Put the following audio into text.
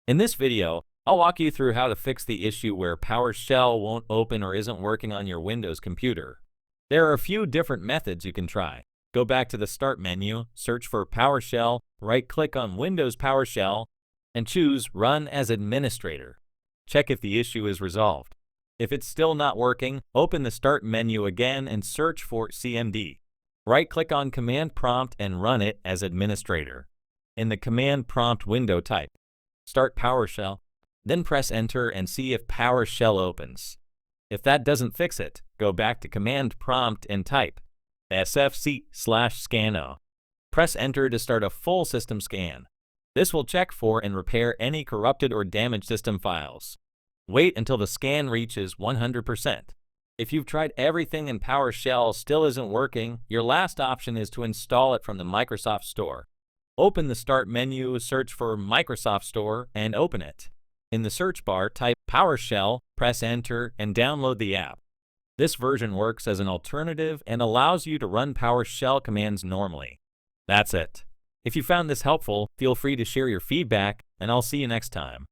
In this video, I'll walk you through how to fix the issue where PowerShell won't open or isn't working on your Windows computer. There are a few different methods you can try. Go back to the Start menu, search for PowerShell, right-click on Windows PowerShell, and choose Run as Administrator. Check if the issue is resolved. If it's still not working, open the Start menu again and search for CMD. Right-click on Command Prompt and run it as Administrator. In the Command Prompt window, type Start PowerShell, then press Enter and see if PowerShell opens. If that doesn't fix it, go back to Command Prompt and type sfc/scano. Press Enter to start a full system scan. This will check for and repair any corrupted or damaged system files. Wait until the scan reaches 100%. If you've tried everything and PowerShell still isn't working, your last option is to install it from the Microsoft Store. Open the Start menu, search for Microsoft Store, and open it. In the search bar, type PowerShell, press Enter, and download the app. This version works as an alternative and allows you to run PowerShell commands normally. That's it. If you found this helpful, feel free to share your feedback, and I'll see you next time.